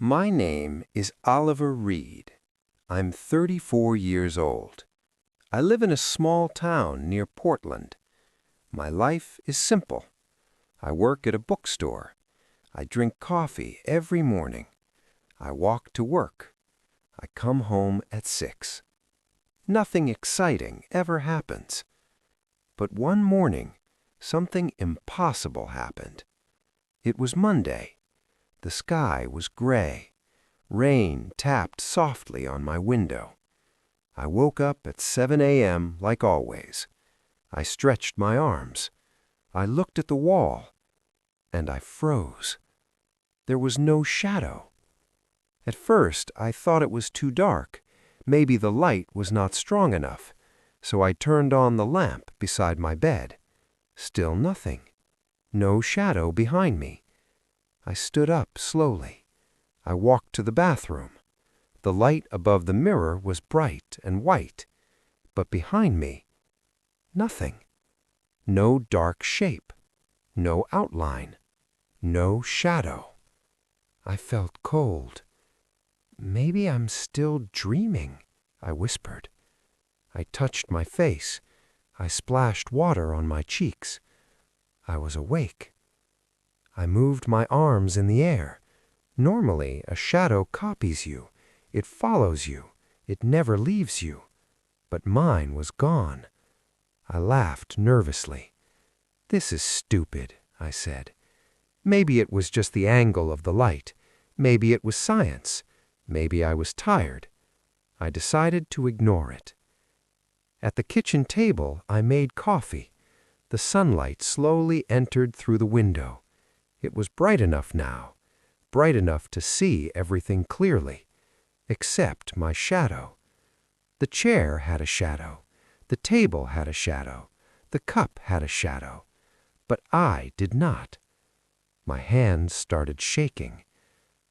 My name is Oliver Reed. I'm 34 years old. I live in a small town near Portland. My life is simple. I work at a bookstore. I drink coffee every morning. I walk to work. I come home at 6. Nothing exciting ever happens. But one morning, something impossible happened. It was Monday. The sky was gray. Rain tapped softly on my window. I woke up at 7 a.m. like always. I stretched my arms. I looked at the wall, and I froze. There was no shadow. At first, I thought it was too dark. Maybe the light was not strong enough, so I turned on the lamp beside my bed. Still nothing. No shadow behind me. I stood up slowly. I walked to the bathroom. The light above the mirror was bright and white, but behind me, nothing. No dark shape, no outline, no shadow. I felt cold. Maybe I'm still dreaming, I whispered. I touched my face. I splashed water on my cheeks. I was awake. I moved my arms in the air. Normally, a shadow copies you. It follows you. It never leaves you. But mine was gone. I laughed nervously. "This is stupid," I said. Maybe it was just the angle of the light. Maybe it was science. Maybe I was tired. I decided to ignore it. At the kitchen table, I made coffee. The sunlight slowly entered through the window. It was bright enough now, bright enough to see everything clearly, except my shadow. The chair had a shadow. The table had a shadow. The cup had a shadow. But I did not. My hands started shaking.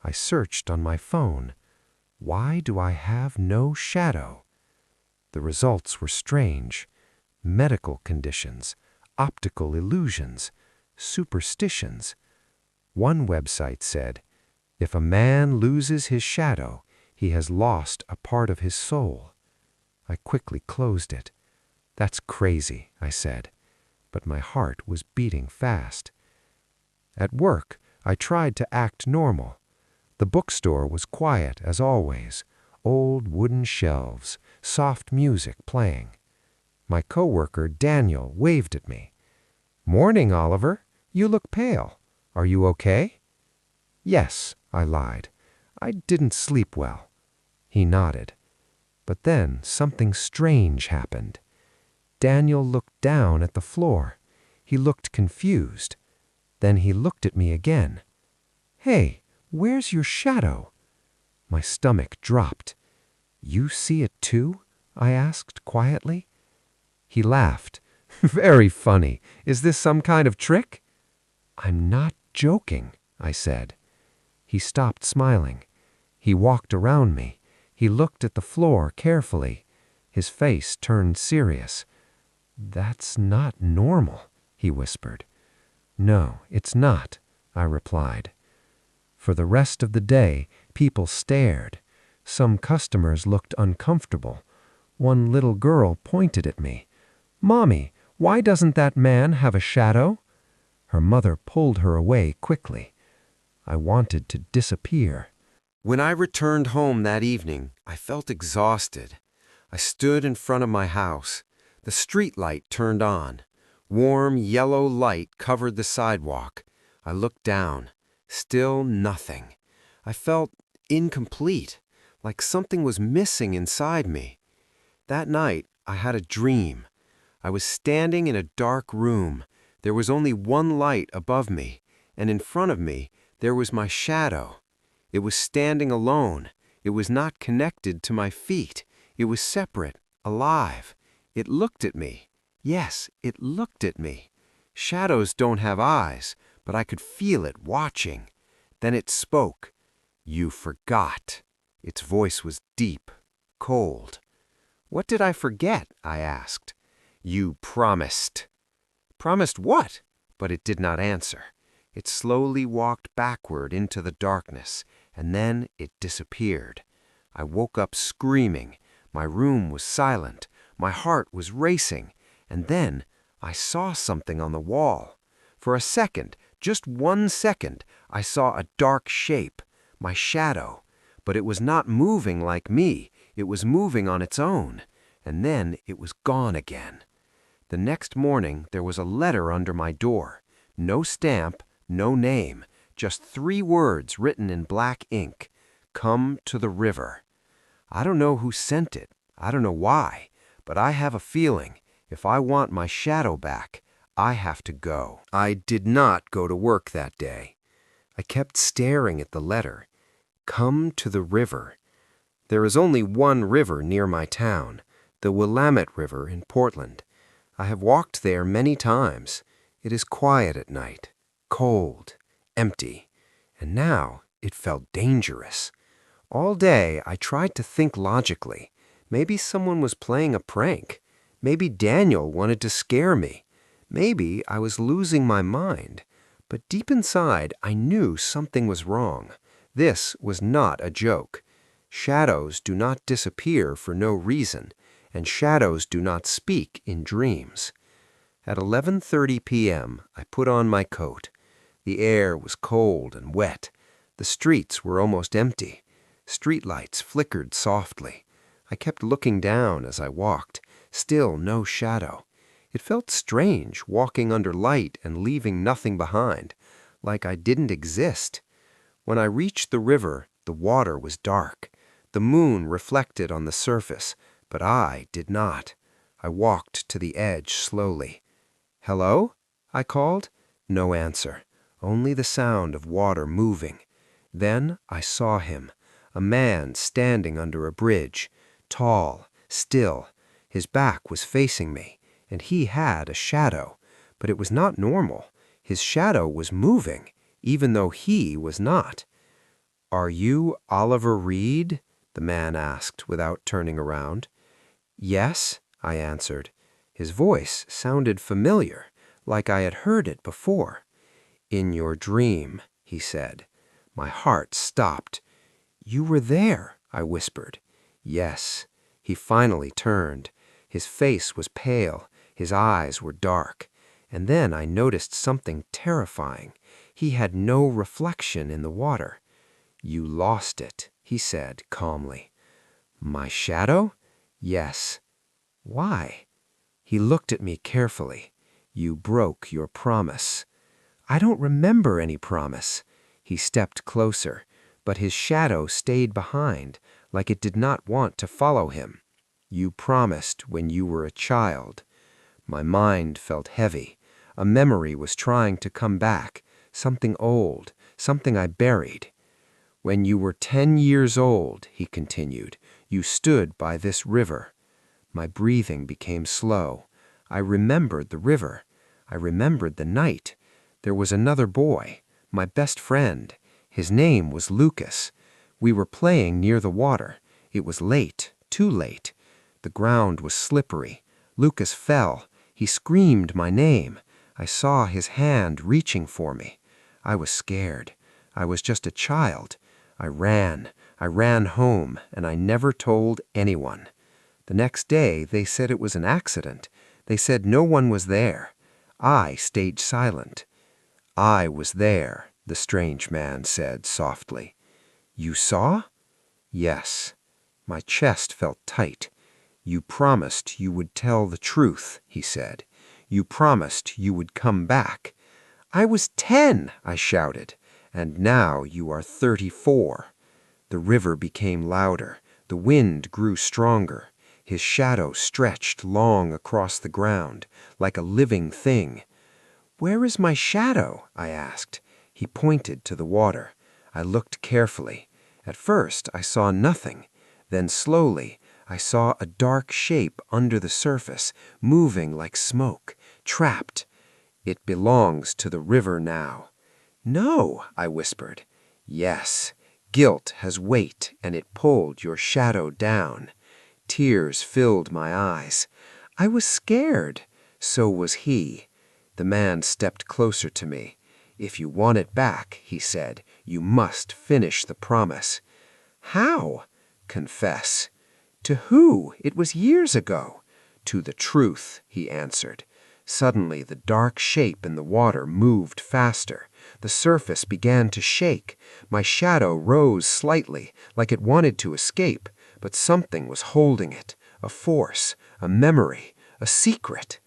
I searched on my phone. Why do I have no shadow? The results were strange. Medical conditions, optical illusions, superstitions. One website said, if a man loses his shadow, he has lost a part of his soul. I quickly closed it. That's crazy, I said, but my heart was beating fast. At work, I tried to act normal. The bookstore was quiet as always, old wooden shelves, soft music playing. My coworker, Daniel, waved at me. "Morning, Oliver. You look pale. Are you okay?" "Yes," I lied. "I didn't sleep well." He nodded. But then something strange happened. Daniel looked down at the floor. He looked confused. Then he looked at me again. "Hey, where's your shadow?" My stomach dropped. "You see it too?" I asked quietly. He laughed. "Very funny. Is this some kind of trick?" "I'm not joking," I said. He stopped smiling. He walked around me. He looked at the floor carefully. His face turned serious. "That's not normal," he whispered. "No, it's not," I replied. For the rest of the day, people stared. Some customers looked uncomfortable. One little girl pointed at me. "Mommy, why doesn't that man have a shadow?" Her mother pulled her away quickly. I wanted to disappear. When I returned home that evening, I felt exhausted. I stood in front of my house. The street light turned on. Warm yellow light covered the sidewalk. I looked down. Still nothing. I felt incomplete, like something was missing inside me. That night, I had a dream. I was standing in a dark room. There was only one light above me, and in front of me, there was my shadow. It was standing alone. It was not connected to my feet. It was separate, alive. It looked at me. Yes, it looked at me. Shadows don't have eyes, but I could feel it watching. Then it spoke. "You forgot." Its voice was deep, cold. "What did I forget?" I asked. "You promised." "Promised what?" But it did not answer. It slowly walked backward into the darkness, and then it disappeared. I woke up screaming. My room was silent. My heart was racing. And then I saw something on the wall. For a second, just 1 second, I saw a dark shape, my shadow. But it was not moving like me. It was moving on its own. And then it was gone again. The next morning, there was a letter under my door. No stamp, no name, just 3 words written in black ink. Come to the river. I don't know who sent it. I don't know why. But I have a feeling, if I want my shadow back, I have to go. I did not go to work that day. I kept staring at the letter. Come to the river. There is only one river near my town, the Willamette River in Portland. I have walked there many times. It is quiet at night, cold, empty, and now it felt dangerous. All day I tried to think logically. Maybe someone was playing a prank. Maybe Daniel wanted to scare me. Maybe I was losing my mind. But deep inside, I knew something was wrong. This was not a joke. Shadows do not disappear for no reason, and shadows do not speak in dreams. At 11:30 p.m., I put on my coat. The air was cold and wet. The streets were almost empty. Streetlights flickered softly. I kept looking down as I walked. Still no shadow. It felt strange walking under light and leaving nothing behind, like I didn't exist. When I reached the river, the water was dark. The moon reflected on the surface, but I did not. I walked to the edge slowly. "Hello?" I called. No answer, only the sound of water moving. Then I saw him, a man standing under a bridge, tall, still. His back was facing me, and he had a shadow, but it was not normal. His shadow was moving, even though he was not. "Are you Oliver Reed?" the man asked without turning around. "Yes," I answered. His voice sounded familiar, like I had heard it before. "In your dream," he said. My heart stopped. "You were there," I whispered. "Yes." He finally turned. His face was pale. His eyes were dark. And then I noticed something terrifying. He had no reflection in the water. "You lost it," he said calmly. "My shadow?" "Yes." "Why?" He looked at me carefully. "You broke your promise." "I don't remember any promise." He stepped closer, but his shadow stayed behind, like it did not want to follow him. "You promised when you were a child." My mind felt heavy. A memory was trying to come back, something old, something I buried. "When you were 10 years old," he continued, "you stood by this river." My breathing became slow. I remembered the river. I remembered the night. There was another boy, my best friend. His name was Lucas. We were playing near the water. It was late, too late. The ground was slippery. Lucas fell. He screamed my name. I saw his hand reaching for me. I was scared. I was just a child. I ran home, and I never told anyone. The next day, they said it was an accident. They said no one was there. I stayed silent. "I was there," the strange man said softly. "You saw?" "Yes." My chest felt tight. "You promised you would tell the truth," he said. "You promised you would come back." "I was 10, I shouted. "And now you are 34. The river became louder. The wind grew stronger. His shadow stretched long across the ground, like a living thing. "Where is my shadow?" I asked. He pointed to the water. I looked carefully. At first I saw nothing. Then slowly I saw a dark shape under the surface, moving like smoke, trapped. "It belongs to the river now." "No," I whispered. "Yes. Guilt has weight, and it pulled your shadow down." Tears filled my eyes. I was scared. So was he. The man stepped closer to me. "If you want it back," he said, You must finish the promise. How? Confess. To who? It was years ago. To the truth, he answered. Suddenly, the dark shape in the water moved faster. The surface began to shake. My shadow rose slightly, like it wanted to escape, but something was holding it. A force, a memory, a secret.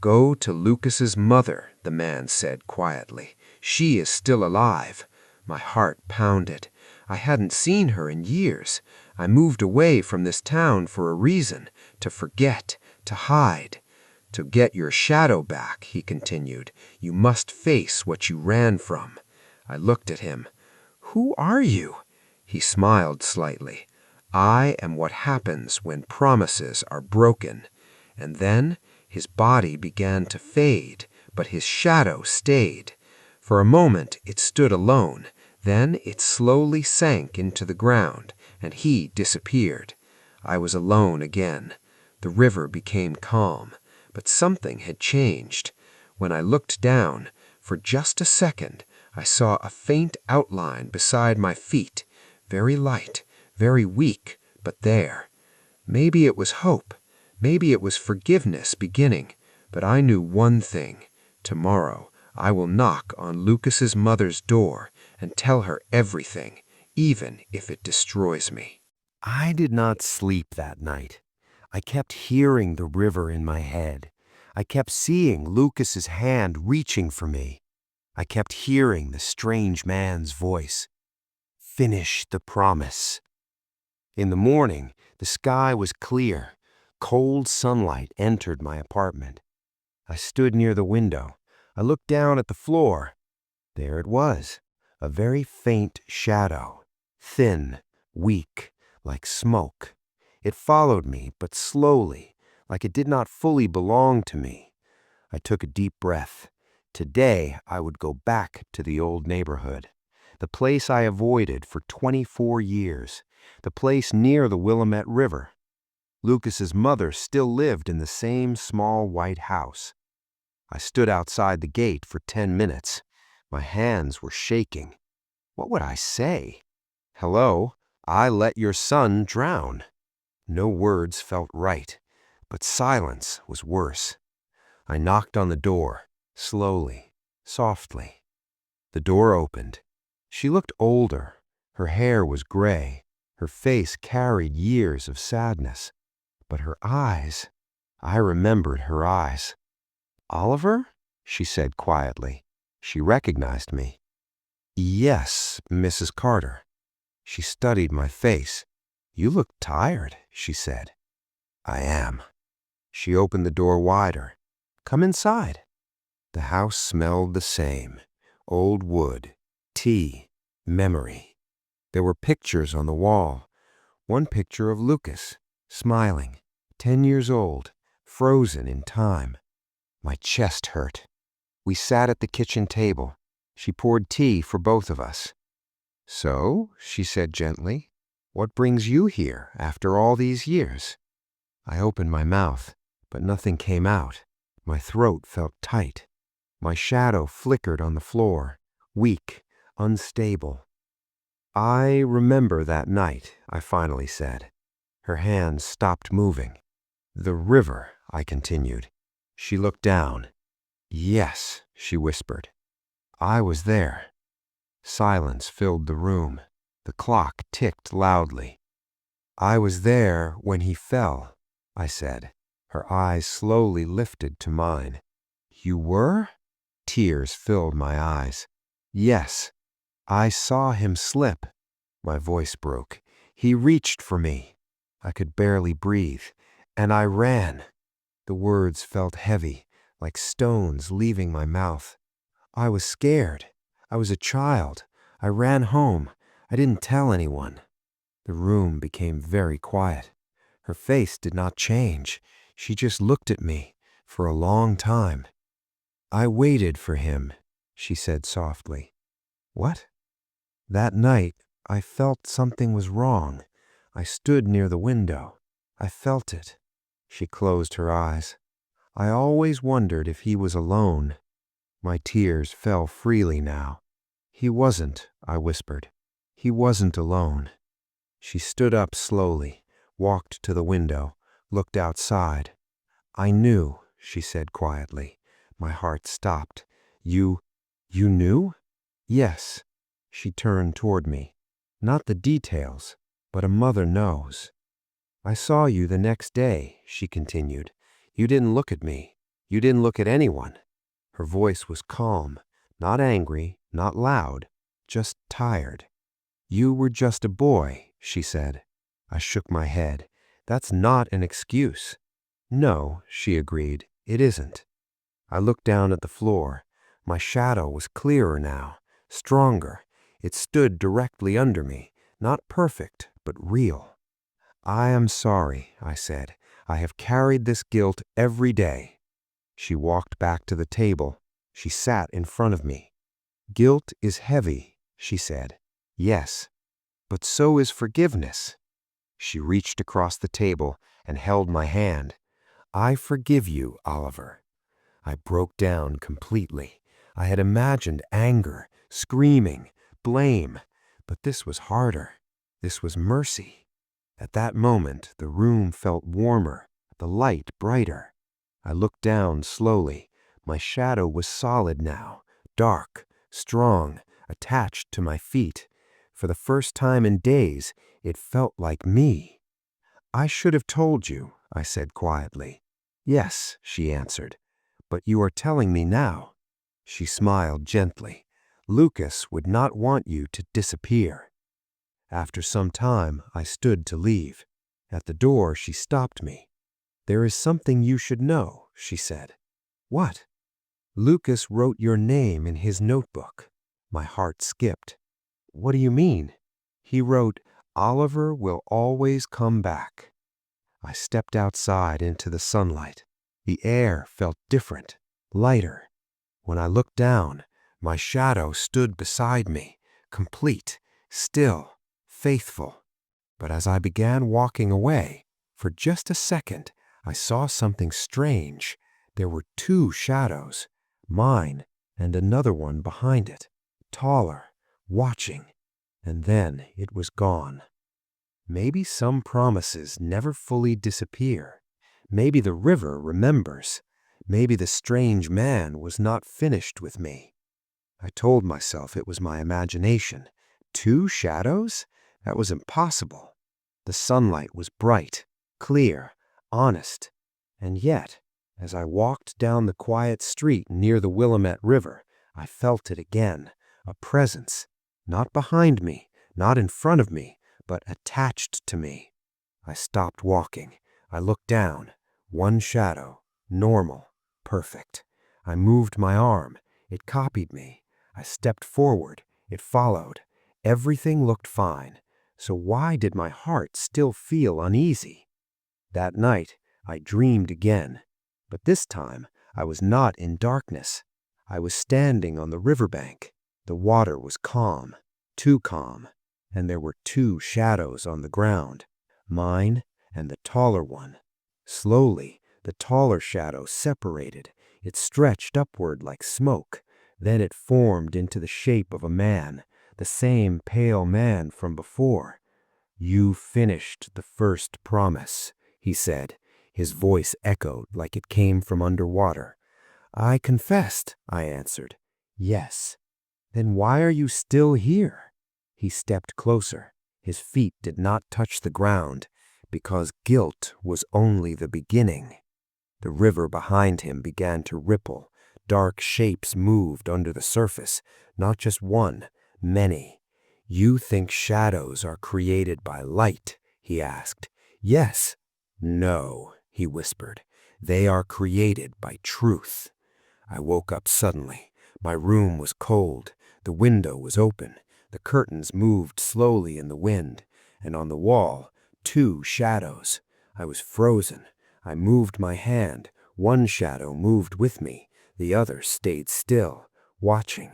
Go to Lucas's mother, the man said quietly. She is still alive. My heart pounded. I hadn't seen her in years. I moved away from this town for a reason, to forget, to hide. To get your shadow back, he continued, you must face what you ran from. I looked at him. Who are you? He smiled slightly. I am what happens when promises are broken. And then his body began to fade, but his shadow stayed. For a moment it stood alone. Then it slowly sank into the ground, and he disappeared. I was alone again. The river became calm, but something had changed. When I looked down, for just a second, I saw a faint outline beside my feet, very light, very weak, but there. Maybe it was hope. Maybe it was forgiveness beginning. But I knew one thing. Tomorrow, I will knock on Lucas's mother's door and tell her everything, even if it destroys me. I did not sleep that night. I kept hearing the river in my head. I kept seeing Lucas's hand reaching for me. I kept hearing the strange man's voice. Finish the promise. In the morning, the sky was clear. Cold sunlight entered my apartment. I stood near the window. I looked down at the floor. There it was, a very faint shadow, thin, weak, like smoke. It followed me, but slowly, like it did not fully belong to me. I took a deep breath. Today, I would go back to the old neighborhood, the place I avoided for 24 years, the place near the Willamette River. Lucas's mother still lived in the same small white house. I stood outside the gate for 10 minutes. My hands were shaking. What would I say? Hello, I let your son drown. No words felt right, but silence was worse. I knocked on the door, slowly, softly. The door opened. She looked older. Her hair was gray. Her face carried years of sadness. But her eyes, I remembered her eyes. Oliver? She said quietly. She recognized me. Yes, Mrs. Carter. She studied my face. You look tired, she said. I am. She opened the door wider. Come inside. The house smelled the same. Old wood, tea, memory. There were pictures on the wall. One picture of Lucas, smiling, 10 years old, frozen in time. My chest hurt. We sat at the kitchen table. She poured tea for both of us. So, she said gently, what brings you here after all these years? I opened my mouth, but nothing came out. My throat felt tight. My shadow flickered on the floor, weak, unstable. I remember that night, I finally said. Her hands stopped moving. The river, I continued. She looked down. Yes, she whispered. I was there. Silence filled the room. The clock ticked loudly. I was there when he fell, I said. Her eyes slowly lifted to mine. You were? Tears filled my eyes. Yes, I saw him slip. My voice broke. He reached for me. I could barely breathe, and I ran. The words felt heavy, like stones leaving my mouth. I was scared. I was a child. I ran home. I didn't tell anyone. The room became very quiet. Her face did not change. She just looked at me for a long time. I waited for him, she said softly. What? That night, I felt something was wrong. I stood near the window. I felt it. She closed her eyes. I always wondered if he was alone. My tears fell freely now. He wasn't, I whispered. He wasn't alone. She stood up slowly, walked to the window, looked outside. I knew, she said quietly. My heart stopped. You knew? Yes. She turned toward me. Not the details, but a mother knows. I saw you the next day, she continued. You didn't look at me. You didn't look at anyone. Her voice was calm, not angry, not loud, just tired. You were just a boy, she said. I shook my head. That's not an excuse. No, she agreed, it isn't. I looked down at the floor. My shadow was clearer now, stronger. It stood directly under me, not perfect, but real. I am sorry, I said. I have carried this guilt every day. She walked back to the table. She sat in front of me. Guilt is heavy, she said. Yes, but so is forgiveness. She reached across the table and held my hand. I forgive you, Oliver. I broke down completely. I had imagined anger, screaming, blame, but this was harder. This was mercy. At that moment, the room felt warmer, the light brighter. I looked down slowly. My shadow was solid now, dark, strong, attached to my feet. For the first time in days, it felt like me. I should have told you, I said quietly. Yes, she answered, but you are telling me now. She smiled gently. Lucas would not want you to disappear. After some time, I stood to leave. At the door, she stopped me. There is something you should know, she said. What? Lucas wrote your name in his notebook. My heart skipped. What do you mean? He wrote, Oliver will always come back. I stepped outside into the sunlight. The air felt different, lighter. When I looked down, my shadow stood beside me, complete, still, faithful. But as I began walking away, for just a second, I saw something strange. There were two shadows, mine and another one behind it, taller, watching. And then it was gone. Maybe some promises never fully disappear. Maybe the river remembers. Maybe the strange man was not finished with me. I told myself it was my imagination. Two shadows? That was impossible. The sunlight was bright, clear, honest. And yet, as I walked down the quiet street near the Willamette River, I felt it again, a presence, not behind me, not in front of me, but attached to me. I stopped walking. I looked down. One shadow, normal, perfect. I moved my arm. It copied me. I stepped forward. It followed. Everything looked fine. So why did my heart still feel uneasy? That night, I dreamed again. But this time, I was not in darkness. I was standing on the riverbank. The water was calm, too calm, and there were two shadows on the ground, mine and the taller one. Slowly, the taller shadow separated. It stretched upward like smoke. Then it formed into the shape of a man, the same pale man from before. You finished the first promise, he said. His voice echoed like it came from underwater. I confessed, I answered. Yes. Then why are you still here? He stepped closer. His feet did not touch the ground, because guilt was only the beginning. The river behind him began to ripple. Dark shapes moved under the surface, not just one, many. You think shadows are created by light? He asked. Yes. No, he whispered. They are created by truth. I woke up suddenly. My room was cold. The window was open. The curtains moved slowly in the wind, and on the wall, two shadows. I was frozen. I moved my hand. One shadow moved with me. The other stayed still, watching.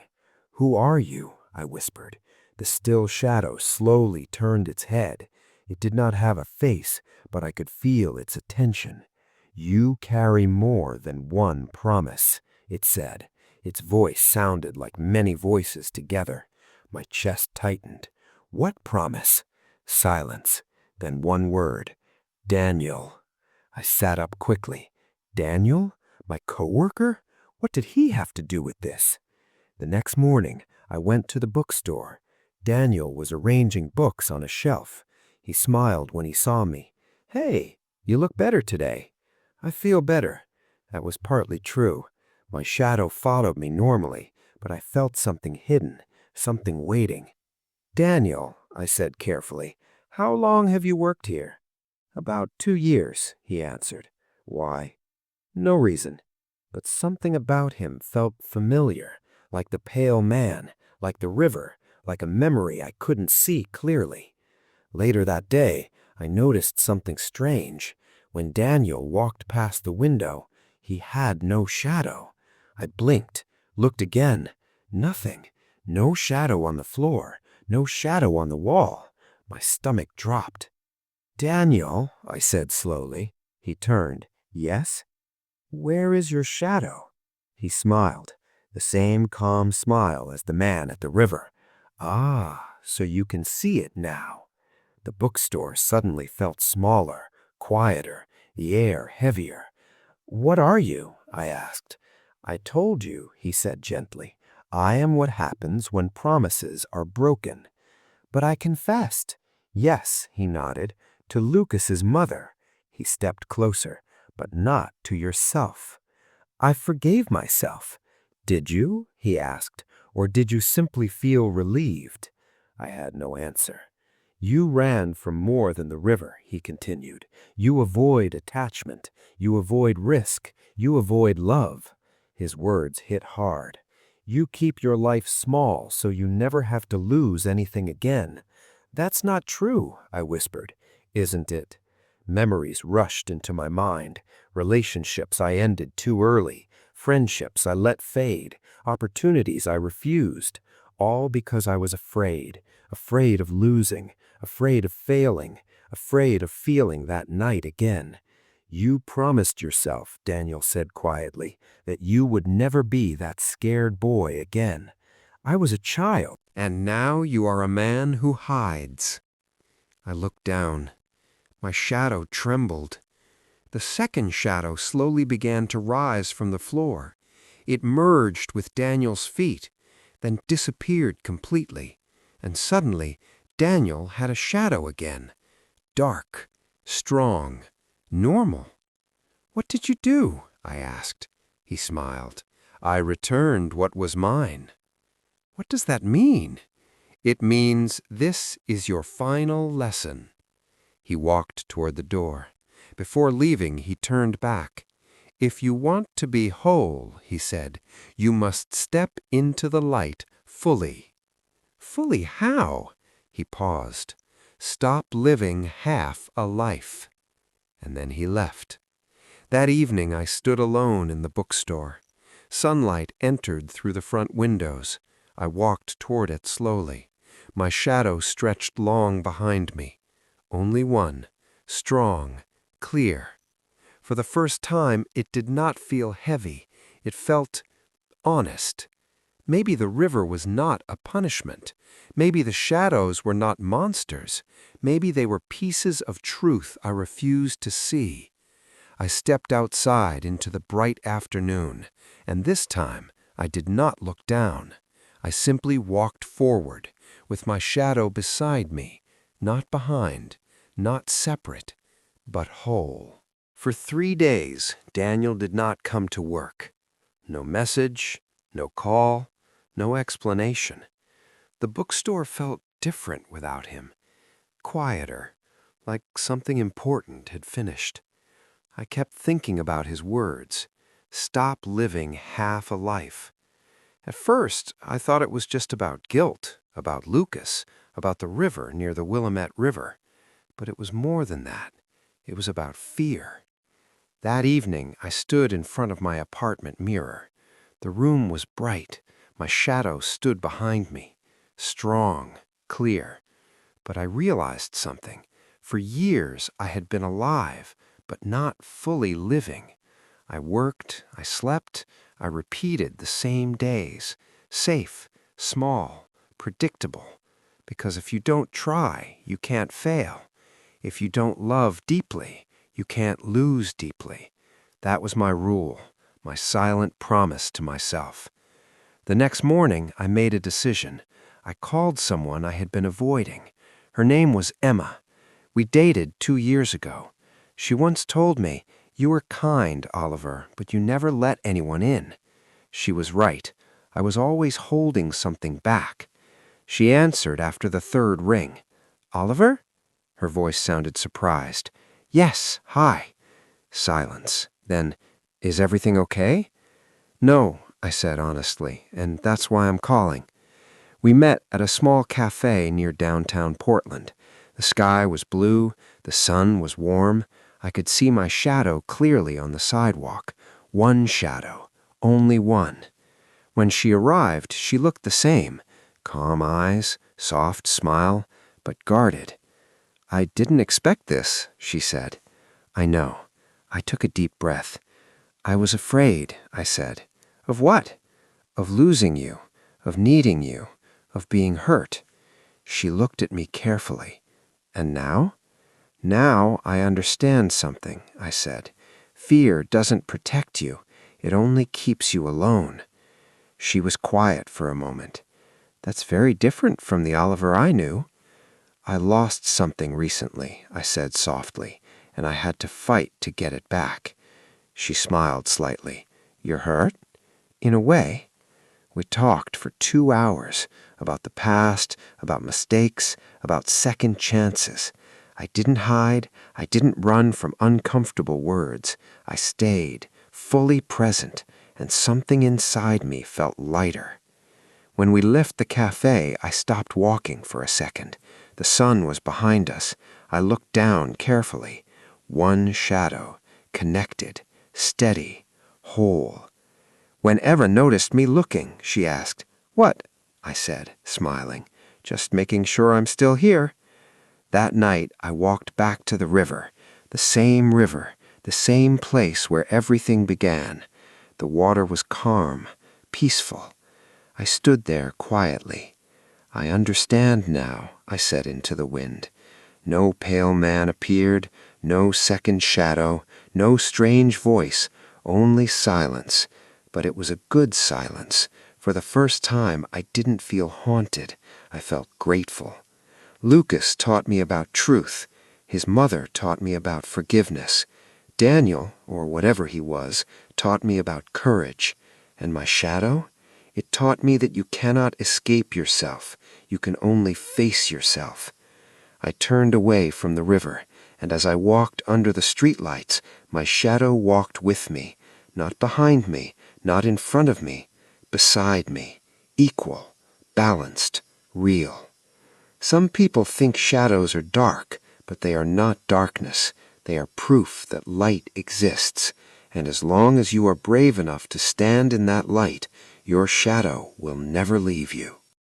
Who are you? I whispered. The still shadow slowly turned its head. It did not have a face, but I could feel its attention. You carry more than one promise, it said. Its voice sounded like many voices together. My chest tightened. What promise? Silence. Then one word. Daniel. I sat up quickly. Daniel? My coworker? What did he have to do with this? The next morning, I went to the bookstore. Daniel was arranging books on a shelf. He smiled when he saw me. Hey, you look better today. I feel better. That was partly true. My shadow followed me normally, but I felt something hidden, something waiting. Daniel, I said carefully, how long have you worked here? About 2 years, he answered. Why? No reason. But something about him felt familiar, like the pale man, like the river, like a memory I couldn't see clearly. Later that day, I noticed something strange. When Daniel walked past the window, he had no shadow. I blinked, looked again. Nothing. No shadow on the floor, no shadow on the wall. My stomach dropped. Daniel, I said slowly. He turned. Yes? Where is your shadow? He smiled, the same calm smile as the man at the river. Ah, so you can see it now. The bookstore suddenly felt smaller, quieter, the air heavier. What are you? I asked. I told you, he said gently. I am what happens when promises are broken. But I confessed. Yes, he nodded, to Lucas's mother. He stepped closer, but not to yourself. I forgave myself. Did you? He asked, or did you simply feel relieved? I had no answer. You ran from more than the river, he continued. You avoid attachment. You avoid risk. You avoid love. His words hit hard. You keep your life small so you never have to lose anything again. That's not true, I whispered. Isn't it? Memories rushed into my mind. Relationships I ended too early. Friendships I let fade. Opportunities I refused. All because I was afraid. Afraid of losing. Afraid of failing. Afraid of feeling that night again. You promised yourself, Daniel said quietly, that you would never be that scared boy again. I was a child. And now you are a man who hides. I looked down. My shadow trembled. The second shadow slowly began to rise from the floor. It merged with Daniel's feet, then disappeared completely. And suddenly, Daniel had a shadow again. Dark, strong, normal. What did you do? I asked. He smiled. I returned what was mine. What does that mean? It means this is your final lesson. He walked toward the door. Before leaving, he turned back. If you want to be whole, he said, you must step into the light fully. Fully how? He paused. Stop living half a life. And then he left. That evening I stood alone in the bookstore. Sunlight entered through the front windows. I walked toward it slowly. My shadow stretched long behind me. Only one, strong, clear. For the first time, it did not feel heavy. It felt honest. Maybe the river was not a punishment. Maybe the shadows were not monsters. Maybe they were pieces of truth I refused to see. I stepped outside into the bright afternoon, and this time I did not look down. I simply walked forward, with my shadow beside me, not behind, not separate, but whole. For 3 days, Daniel did not come to work. No message, no call, no explanation. The bookstore felt different without him, quieter, like something important had finished. I kept thinking about his words, stop living half a life. At first, I thought it was just about guilt, about Lucas, about the river near the Willamette River. But it was more than that. It was about fear. That evening, I stood in front of my apartment mirror. The room was bright. My shadow stood behind me, strong, clear. But I realized something. For years, I had been alive, but not fully living. I worked, I slept, I repeated the same days, safe, small, predictable. Because if you don't try, you can't fail. If you don't love deeply, you can't lose deeply. That was my rule, my silent promise to myself. The next morning, I made a decision. I called someone I had been avoiding. Her name was Emma. We dated 2 years ago. She once told me, "You were kind, Oliver, but you never let anyone in." She was right. I was always holding something back. She answered after the third ring. "Oliver?" Her voice sounded surprised. "Yes, hi." Silence. Then, "Is everything okay?" "No," I said honestly, "and that's why I'm calling." We met at a small cafe near downtown Portland. The sky was blue, the sun was warm. I could see my shadow clearly on the sidewalk. One shadow, only one. When she arrived, she looked the same. Calm eyes, soft smile, but guarded. "I didn't expect this," she said. "I know." I took a deep breath. "I was afraid," I said. "Of what?" "Of losing you, of needing you, of being hurt." She looked at me carefully. "And now?" "Now I understand something," I said. "Fear doesn't protect you. It only keeps you alone." She was quiet for a moment. "That's very different from the Oliver I knew." "I lost something recently," I said softly, "and I had to fight to get it back." She smiled slightly. "You're hurt?" "In a way." We talked for 2 hours about the past, about mistakes, about second chances. I didn't hide. I didn't run from uncomfortable words. I stayed, fully present, and something inside me felt lighter. When we left the cafe, I stopped walking for a second. The sun was behind us. I looked down carefully. One shadow, connected, steady, whole. When Eva noticed me looking, she asked, "What?" I said, smiling. "Just making sure I'm still here." That night, I walked back to the river, the same place where everything began. The water was calm, peaceful. I stood there quietly. "I understand now," I said into the wind. No pale man appeared, no second shadow, no strange voice, only silence. But it was a good silence. For the first time, I didn't feel haunted. I felt grateful. Lucas taught me about truth. His mother taught me about forgiveness. Daniel, or whatever he was, taught me about courage. And my shadow? It taught me that you cannot escape yourself. You can only face yourself. I turned away from the river, and as I walked under the streetlights, my shadow walked with me, not behind me, not in front of me, beside me, equal, balanced, real. Some people think shadows are dark, but they are not darkness. They are proof that light exists, and as long as you are brave enough to stand in that light, your shadow will never leave you.